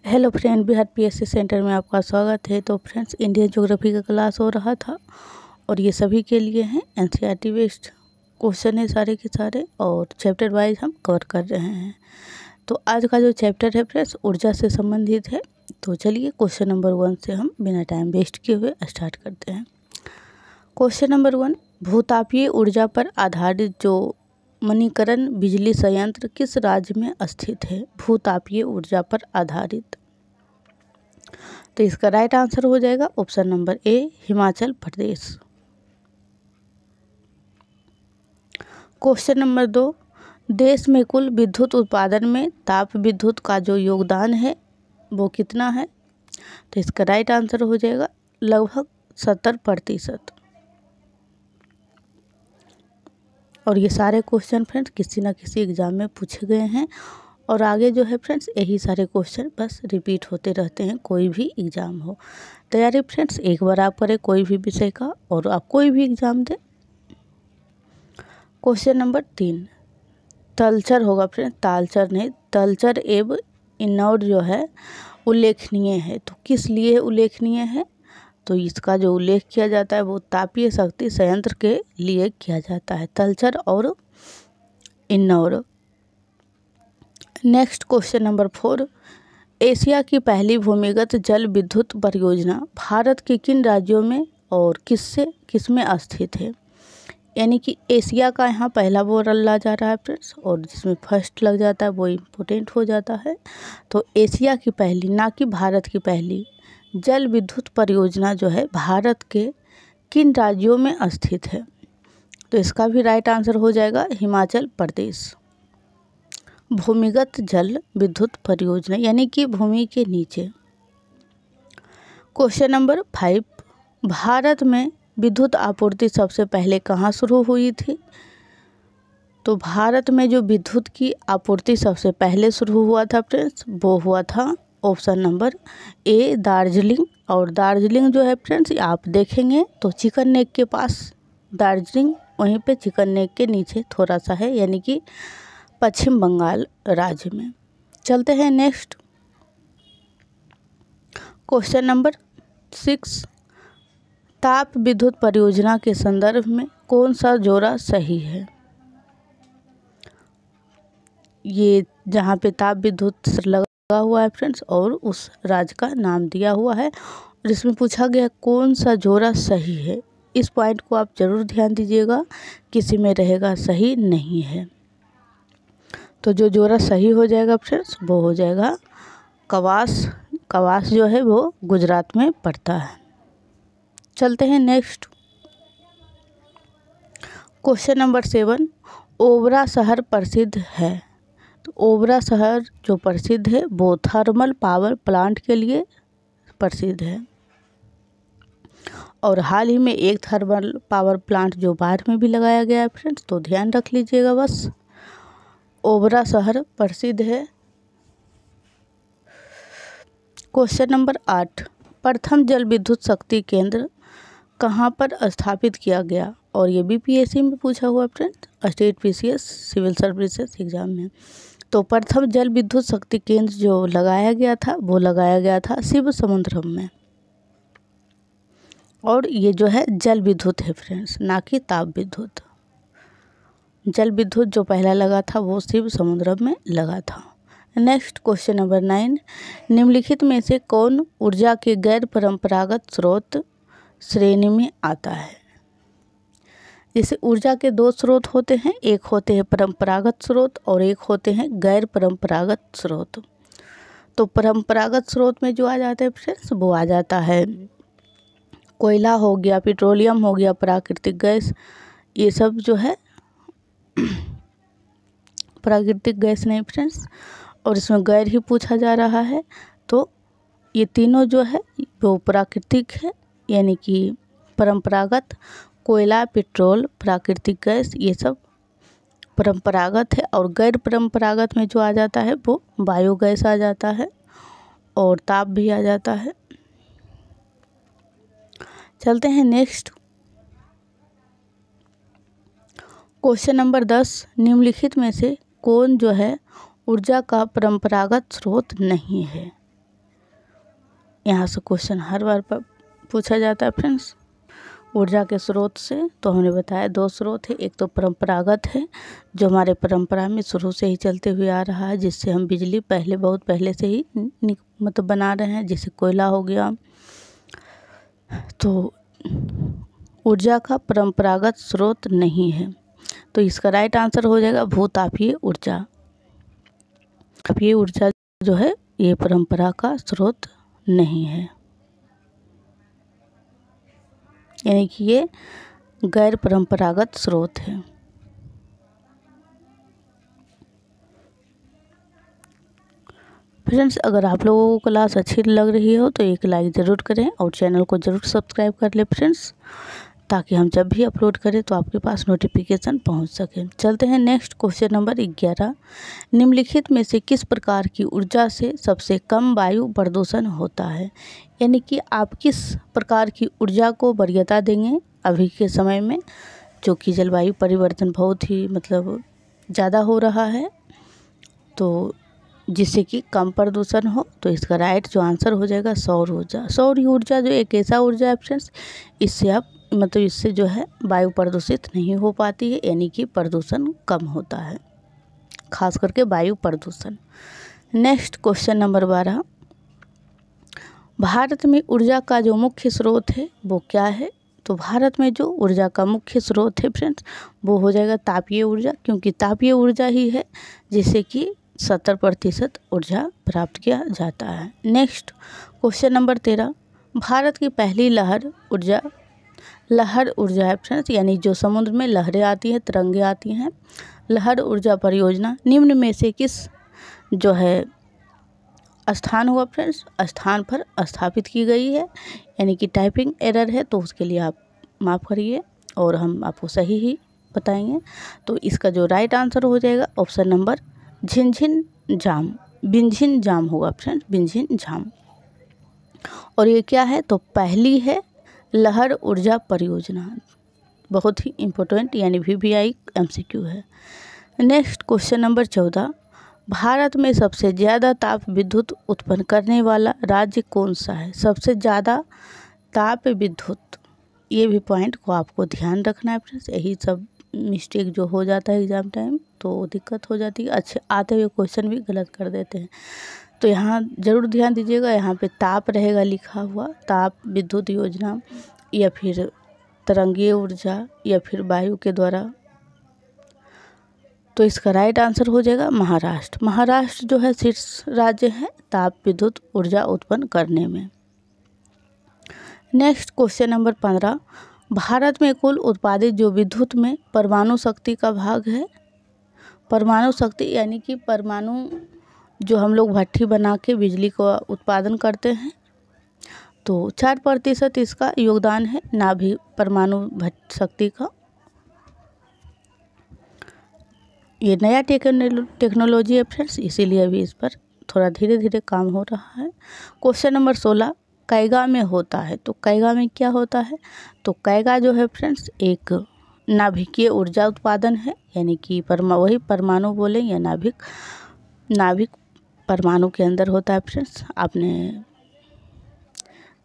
Hello friend, Bihar PSC centre में आपका स्वागत है। तो फ्रेंड्स, इंडियन ज्योग्राफी का क्लास हो रहा था और ये सभी के लिए हैं। एनसीईआरटी बेस्ड क्वेश्चन है सारे के सारे और चैप्टर वाइज हम कवर कर रहे हैं। तो आज का जो चैप्टर है फ्रेंड्स, ऊर्जा से संबंधित है। तो चलिए क्वेश्चन नंबर 1 से हम बिना टाइम वेस्ट किए हुए स्टार्ट करते हैं। क्वेश्चन नंबर 1, भूतापीय ऊर्जा पर आधारित जो मणिकरण बिजली संयंत्र किस राज्य में स्थित है? भूतापीय ऊर्जा पर आधारित। तो इसका राइट आंसर हो जाएगा option number A, Himachal Pradesh. Question number 2, देश में कुल विद्युत उत्पादन में ताप विद्युत का जो योगदान है वो कितना है? तो इसका राइट आंसर हो जाएगा लगभग 70%। और ये सारे क्वेश्चन फ्रेंड्स किसी ना किसी एग्जाम में पूछे गए हैं और आगे जो है फ्रेंड्स यही सारे क्वेश्चन बस रिपीट होते रहते हैं, कोई भी एग्ज़ाम हो। तैयारी फ्रेंड्स एक बार आप करें कोई भी विषय का और आप कोई भी एग्ज़ाम दें। क्वेश्चन नंबर 3, तलचर होगा फ्रेंड्स, तालचर नहीं, तलचर एवं इन्नौर जो है उल्लेखनीय है। तो किस लिए उल्लेखनीय है? तो इसका जो उल्लेख किया जाता है वो तापीय शक्ति संयंत्र के लिए किया जाता है, तलचर और Ennore. Next question number 4, Asia की पहली भूमिगत जल विद्युत परियोजना भारत के किन राज्यों में और किसमें स्थित है? यानी कि एशिया का यहाँ पहला बोल जा रहा है फ्रेंड्स, और जिसमें फर्स्ट लग जाता है वो इम्पोर्टेंट हो जाता है। तो एशिया की पहली, ना कि भारत की पहली जल विद्युत परियोजना जो है भारत के किन राज्यों में स्थित है? तो इसका भी राइट आंसर हो जाएगा हिमाचल प्रदेश। भूमिगत जल विद्युत परियोजना यानी कि भूमि के नीचे। क्वेश्चन नंबर 5, भारत में विद्युत आपूर्ति सबसे पहले कहाँ शुरू हुई थी? तो भारत में जो विद्युत की आपूर्ति सबसे पहले शुरू हुआ था फ्रेंड्स वो हुआ था ऑप्शन नंबर ए, दार्जिलिंग। और दार्जिलिंग जो है फ्रेंड्स आप देखेंगे तो चिकन नेक के पास दार्जिलिंग, वहीं पे चिकन नेक के नीचे थोड़ा सा है, यानी कि पश्चिम बंगाल राज्य में। चलते हैं नेक्स्ट क्वेश्चन नंबर 6, ताप विद्युत परियोजना के संदर्भ में कौन सा जोड़ा सही है? ये जहाँ पे ताप विद्युत लगा हुआ है फ्रेंड्स और उस राज्य का नाम दिया हुआ है और इसमें पूछा गया कौन सा जोड़ा सही है। इस पॉइंट को आप जरूर ध्यान दीजिएगा, किसी में रहेगा सही नहीं है। तो जो जोड़ा सही हो जाएगा फ्रेंड्स वो हो जाएगा कवास। कवास जो है वो गुजरात में पड़ता है। चलते हैं नेक्स्ट क्वेश्चन नंबर 7, ओबरा शहर प्रसिद्ध है। तो ओबरा शहर जो प्रसिद्ध है वो थर्मल पावर प्लांट के लिए प्रसिद्ध है और हाल ही में एक थर्मल पावर प्लांट जो बाढ़ में भी लगाया गया है फ्रेंड्स, तो ध्यान रख लीजिएगा बस। ओबरा शहर प्रसिद्ध है। क्वेश्चन नंबर 8, प्रथम जल विद्युत शक्ति केंद्र कहाँ पर स्थापित किया गया? और ये भी पीएससी में पूछा हुआ friends, state PCS civil services exam में। तो प्रथम जल विद्युत शक्ति केंद्र जो लगाया गया था वो लगाया गया था शिव समुद्रम में। और ये जो है जल विद्युत है फ्रेंड्स, ना कि ताप विद्युत। जल विद्युत जो पहला लगा था वो शिव समुद्रम में लगा था। नेक्स्ट क्वेश्चन नंबर 9, निम्नलिखित में से कौन ऊर्जा के गैर परंपरागत स्रोत श्रेणी में आता है? जैसे ऊर्जा के 2 स्रोत होते हैं, एक होते हैं परंपरागत स्रोत और एक होते हैं गैर परंपरागत स्रोत। तो परंपरागत स्रोत में जो आ जाते हैं फ्रेंड्स वो आ जाता है कोयला हो गया, पेट्रोलियम हो गया, प्राकृतिक गैस, ये सब जो है प्राकृतिक गैस नहीं फ्रेंड्स, और इसमें गैर ही पूछा जा रहा है। तो ये तीनों जो है वो प्राकृतिक है, यानी कि परंपरागत कोयला, पेट्रोल, प्राकृतिक गैस ये सब परंपरागत है। और गैर परंपरागत में जो आ जाता है वो बायोगैस आ जाता है और ताप भी आ जाता है। चलते हैं नेक्स्ट क्वेश्चन नंबर 10, निम्नलिखित में से कौन जो है ऊर्जा का परंपरागत स्रोत नहीं है? यहाँ से क्वेश्चन हर बार पूछा जाता है फ्रेंड्स। ऊर्जा के स्रोत से तो हमने बताया 2 स्रोत है। एक तो परंपरागत है, जो हमारे परंपरा में शुरू से ही चलते हुए आ रहा है, जिससे हम बिजली बहुत पहले से ही मतलब बना रहे हैं, जैसे कोयला हो गया। तो ऊर्जा का परंपरागत स्रोत नहीं है, तो इसका राइट आंसर हो जाएगा भूतापीय ऊर्जा। तापीय ऊर्जा जो है ये परंपरा का स्रोत नहीं है, यानी कि ये गैर परंपरागत स्रोत है। फ्रेंड्स, अगर आप लोगों को क्लास अच्छी लग रही हो तो एक लाइक ज़रूर करें और चैनल को ज़रूर सब्सक्राइब कर लें फ्रेंड्स, ताकि हम जब भी अपलोड करें तो आपके पास नोटिफिकेशन पहुंच सके। चलते हैं नेक्स्ट क्वेश्चन नंबर 11। निम्नलिखित में से किस प्रकार की ऊर्जा से सबसे कम वायु प्रदूषण होता है? यानी कि आप किस प्रकार की ऊर्जा को वरीयता देंगे अभी के समय में, जो कि जलवायु परिवर्तन बहुत ही मतलब ज़्यादा हो रहा है, तो जिससे कि कम प्रदूषण हो। तो इसका राइट जो आंसर हो जाएगा सौर ऊर्जा। सौर ऊर्जा जो एक ऐसा ऊर्जा है फ्रेंड्स, इससे आप मतलब इससे जो है वायु प्रदूषित नहीं हो पाती है, यानी कि प्रदूषण कम होता है, खास करके वायु प्रदूषण। Next question number 12। भारत में ऊर्जा का जो मुख्य स्रोत है वो क्या है? तो भारत में जो ऊर्जा का मुख्य स्रोत है फ्रेंड्स, वो हो जाएगा तापीय ऊर्जा, क्योंकि तापीय ऊर्जा ही है जिससे कि 70% ऊर्जा प्राप्त किया जाता है। Next question number 13। भारत की पहली लहर ऊर्जा है फ्रेंड्स, यानी जो समुद्र में लहरें आती हैं, तरंगे आती हैं, लहर ऊर्जा परियोजना निम्न में से किस जो है स्थान हुआ फ्रेंड्स, स्थान पर स्थापित की गई है? यानी कि टाइपिंग एरर है, तो उसके लिए आप माफ़ करिए और हम आपको सही ही बताएंगे। तो इसका जो राइट आंसर हो जाएगा ऑप्शन नंबर झिंझिन जाम, बिंझिन जाम होगा फ्रेंड्स, बिंझिन जाम। और ये क्या है? तो पहली है लहर ऊर्जा परियोजना, बहुत ही इम्पोर्टेंट, यानी VVI MCQ है। Next question number 14। भारत में सबसे ज़्यादा ताप विद्युत उत्पन्न करने वाला राज्य कौन सा है? सबसे ज़्यादा ताप विद्युत, ये भी पॉइंट को आपको ध्यान रखना है फ्रेंड्स। यही सब मिस्टेक जो हो जाता है एग्ज़ाम टाइम, तो दिक्कत हो जाती है, अच्छे आते हुए क्वेश्चन भी गलत कर देते हैं। तो यहाँ ज़रूर ध्यान दीजिएगा, यहाँ पे ताप रहेगा लिखा हुआ, ताप विद्युत योजना या फिर तरंगीय ऊर्जा या फिर वायु के द्वारा। तो इसका राइट आंसर हो जाएगा महाराष्ट्र। महाराष्ट्र जो है शीर्ष राज्य है ताप विद्युत ऊर्जा उत्पन्न करने में। Next question number 15। भारत में कुल उत्पादित जो विद्युत में परमाणु शक्ति का भाग है, परमाणु शक्ति यानी कि परमाणु जो हम लोग भट्ठी बना के बिजली को उत्पादन करते हैं, तो 4% इसका योगदान है नाभिक परमाणु शक्ति का। ये नया टेक्नोलॉजी है फ्रेंड्स, इसीलिए अभी इस पर थोड़ा धीरे धीरे काम हो रहा है। Question number 16। कैगा में होता है, तो कैगा में क्या होता है? तो कैगा जो है फ्रेंड्स एक नाभिकीय ऊर्जा उत्पादन है, यानी कि वही परमाणु बोले या नाभिक परमाणु के अंदर होता है फ्रेंड्स, आपने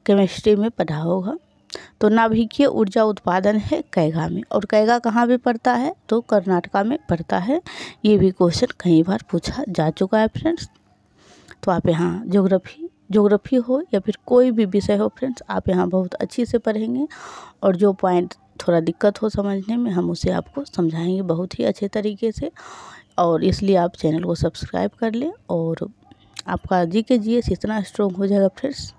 केमिस्ट्री में पढ़ा होगा। तो नाभिकीय ऊर्जा उत्पादन है कैगा में। और कैगा कहाँ पे पड़ता है? तो कर्नाटका में पड़ता है। ये भी क्वेश्चन कई बार पूछा जा चुका है फ्रेंड्स। तो आप यहाँ ज्योग्राफी हो या फिर कोई भी विषय हो फ्रेंड्स, आप यहाँ बहुत अच्छी से पढ़ेंगे, और जो पॉइंट थोड़ा दिक्कत हो समझने में हम उसे आपको समझाएंगे बहुत ही अच्छे तरीके से। और इसलिए आप चैनल को सब्सक्राइब कर लें, और आपका GK GS इतना स्ट्रॉन्ग हो जाएगा फ्रेंड्स,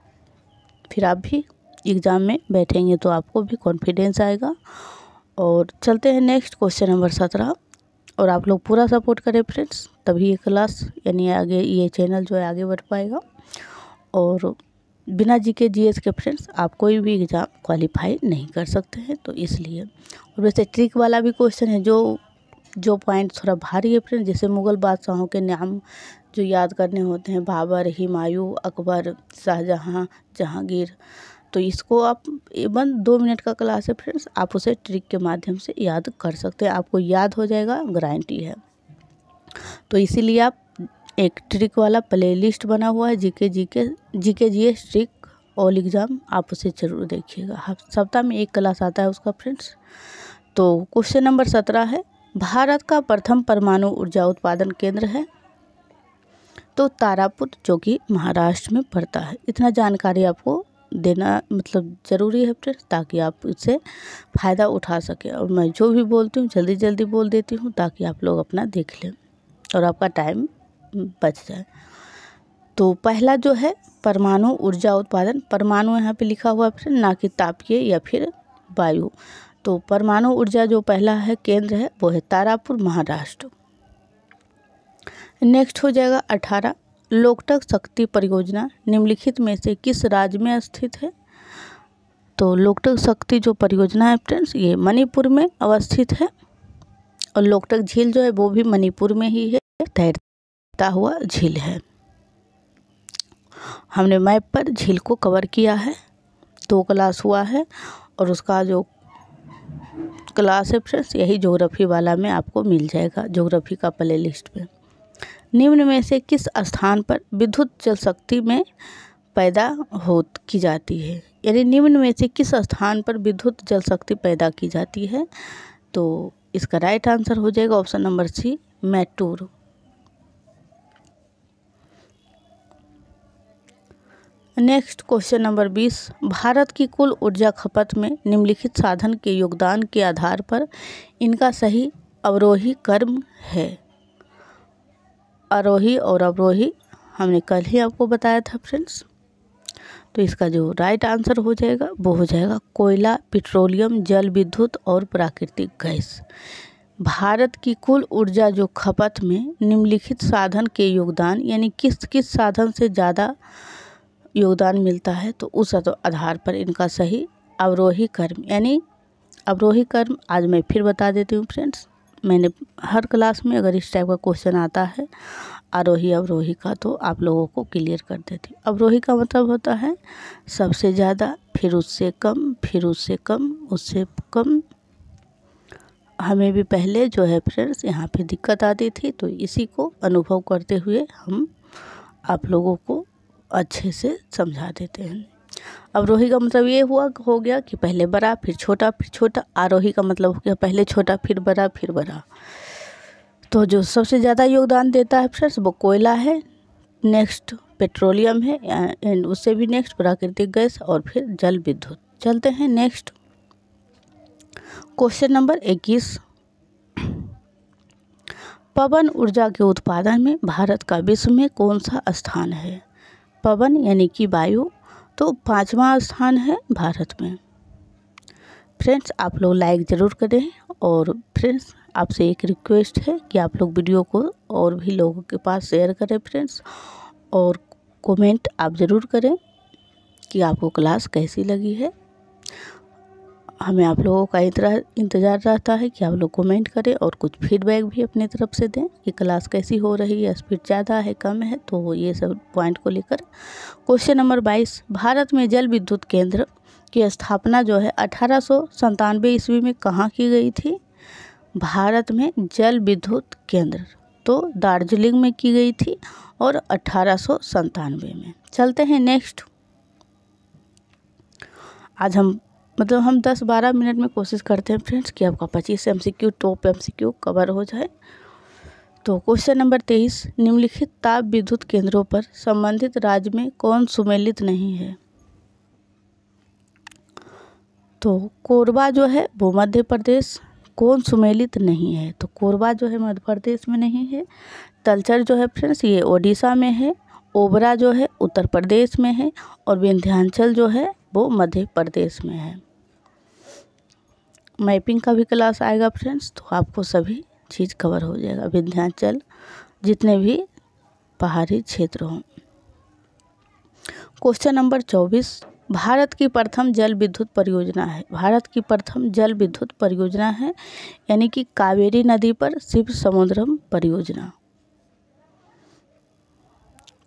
फिर आप भी एग्ज़ाम में बैठेंगे तो आपको भी कॉन्फिडेंस आएगा। और चलते हैं नेक्स्ट क्वेश्चन नंबर 17। और आप लोग पूरा सपोर्ट करें फ्रेंड्स, तभी ये क्लास यानी आगे ये चैनल जो है आगे बढ़ पाएगा। और बिना GK GS के फ्रेंड्स आप कोई भी एग्ज़ाम क्वालिफाई नहीं कर सकते हैं, तो इसलिए। और वैसे ट्रिक वाला भी क्वेश्चन है, जो पॉइंट थोड़ा भारी है फ्रेंड्स, जैसे मुग़ल बादशाहों के नाम जो याद करने होते हैं, बाबर, हुमायूं, अकबर, शाहजहाँ, जहांगीर, तो इसको आप इवन 2 मिनट का क्लास है फ्रेंड्स, आप उसे ट्रिक के माध्यम से याद कर सकते हैं, आपको याद हो जाएगा, गारंटी है। तो इसीलिए आप एक ट्रिक वाला प्लेलिस्ट बना हुआ है GK GS trick all exam आप उसे ज़रूर देखिएगा। सप्ताह में एक क्लास आता है उसका फ्रेंड्स। तो क्वेश्चन नंबर 17 है, भारत का प्रथम परमाणु ऊर्जा उत्पादन केंद्र है तो तारापुर, जो कि महाराष्ट्र में पड़ता है। इतना जानकारी आपको देना मतलब ज़रूरी है फ्रेंड्स, ताकि आप इससे फ़ायदा उठा सकें। और मैं जो भी बोलती हूँ जल्दी जल्दी बोल देती हूँ, ताकि आप लोग अपना देख लें और आपका टाइम बच जाए। तो पहला जो है परमाणु ऊर्जा उत्पादन, परमाणु यहाँ पे लिखा हुआ है फ्रेंड, ना कि तापीय या फिर वायु। तो परमाणु ऊर्जा जो पहला है केंद्र है वो है तारापुर, महाराष्ट्र। नेक्स्ट हो जाएगा 18, लोकटक शक्ति परियोजना निम्नलिखित में से किस राज्य में स्थित है। तो लोकटक शक्ति जो परियोजना है फ्रेंड्स, ये मणिपुर में अवस्थित है और लोकटक झील जो है वो भी मणिपुर में ही है, तैरता हुआ झील है। हमने मैप पर झील को कवर किया है, 2 क्लास हुआ है और उसका जो क्लास है फ्रेंड्स यही ज्योग्राफी वाला में आपको मिल जाएगा, ज्योग्राफी का प्ले लिस्ट पे। निम्न में से किस स्थान पर विद्युत जल शक्ति में पैदा की जाती है, यानी निम्न में से किस स्थान पर विद्युत जल शक्ति पैदा की जाती है। तो इसका राइट आंसर हो जाएगा option number C, Mettur. Next question number 20, Bharat की कुल ऊर्जा खपत में निम्नलिखित साधन के योगदान के आधार पर इनका सही अवरोही क्रम है। आरोही और अवरोही हमने कल ही आपको बताया था फ्रेंड्स। तो इसका जो राइट आंसर हो जाएगा वो हो जाएगा कोयला, पेट्रोलियम, जल विद्युत और प्राकृतिक गैस। भारत की कुल ऊर्जा जो खपत में निम्नलिखित साधन के योगदान, यानी किस किस साधन से ज़्यादा योगदान मिलता है, तो उस आधार पर इनका सही अवरोही क्रम, यानी अवरोही क्रम आज मैं फिर बता देती हूँ फ्रेंड्स। मैंने हर क्लास में अगर इस टाइप का क्वेश्चन आता है आरोही अवरोही का, तो आप लोगों को क्लियर कर देती हूँ। अवरोही का मतलब होता है सबसे ज़्यादा, फिर उससे कम, फिर उससे कम, उससे कम। हमें भी पहले जो है फ्रेंड्स यहाँ पे दिक्कत आती थी, तो इसी को अनुभव करते हुए हम आप लोगों को अच्छे से समझा देते हैं। अवरोही का मतलब ये हो गया कि पहले बड़ा फिर छोटा फिर छोटा। आरोही का मतलब हो गया पहले छोटा फिर बड़ा फिर बड़ा। तो जो सबसे ज़्यादा योगदान देता है फ्रेंड्स वो कोयला है, नेक्स्ट पेट्रोलियम है, एंड उससे भी नेक्स्ट प्राकृतिक गैस और फिर जल विद्युत। चलते हैं नेक्स्ट क्वेश्चन नंबर 21, पवन ऊर्जा के उत्पादन में भारत का विश्व में कौन सा स्थान है। पवन यानी कि वायु, तो 5वां स्थान है भारत में। फ्रेंड्स आप लोग लाइक ज़रूर करें और फ्रेंड्स आपसे एक रिक्वेस्ट है कि आप लोग वीडियो को और भी लोगों के पास शेयर करें फ्रेंड्स, और कमेंट आप ज़रूर करें कि आपको क्लास कैसी लगी है। हमें आप लोगों का इंतज़ार रहता है कि आप लोग कमेंट करें और कुछ फीडबैक भी अपनी तरफ से दें कि क्लास कैसी हो रही है, स्पीड ज़्यादा है कम है, तो ये सब पॉइंट को लेकर। क्वेश्चन नंबर 22, भारत में जल विद्युत केंद्र की स्थापना जो है 1897 ईस्वी में कहाँ की गई थी। भारत में जल विद्युत केंद्र तो दार्जिलिंग में की गई थी और 1897 में। चलते हैं नेक्स्ट। आज हम 10-12 मिनट में कोशिश करते हैं फ्रेंड्स कि आपका 25 MCQ टॉप MCQ कवर हो जाए। तो क्वेश्चन नंबर 23, निम्नलिखित ताप विद्युत केंद्रों पर संबंधित राज्य में कौन सुमेलित नहीं है। तो कोरबा जो है वो मध्य प्रदेश, कौन सुमेलित नहीं है, तो कोरबा जो है मध्य प्रदेश में नहीं है। तलचर जो है फ्रेंड्स ये ओडिशा में है, ओबरा जो है उत्तर प्रदेश में है और विंध्याचल जो है वो मध्य प्रदेश में है। मैपिंग का भी क्लास आएगा फ्रेंड्स, तो आपको सभी चीज़ कवर हो जाएगा, विंध्याचल जितने भी पहाड़ी क्षेत्र हों। क्वेश्चन नंबर 24, भारत की प्रथम जल विद्युत परियोजना है। भारत की प्रथम जल विद्युत परियोजना है यानी कि कावेरी नदी पर शिव समुद्रम परियोजना।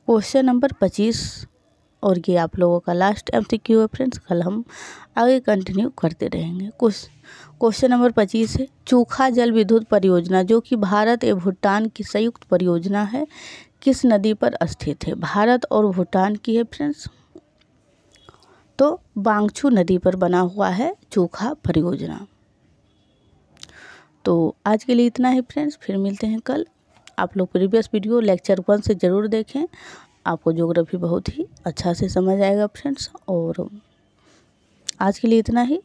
क्वेश्चन नंबर 25 और ये आप लोगों का लास्ट MCQ है फ्रेंड्स, कल हम आगे कंटिन्यू करते रहेंगे। क्वेश्चन नंबर 25 है, चूखा जल विद्युत परियोजना जो कि भारत एवं भूटान की संयुक्त परियोजना है किस नदी पर स्थित है। भारत और भूटान की है फ्रेंड्स। तो बांगचू नदी पर बना हुआ है चोखा परियोजना। तो आज के लिए इतना ही फ्रेंड्स, फिर मिलते हैं कल। आप लोग प्रीवियस वीडियो लेक्चर 1 से ज़रूर देखें, आपको ज्योग्राफी बहुत ही अच्छा से समझ आएगा फ्रेंड्स। और आज के लिए इतना ही।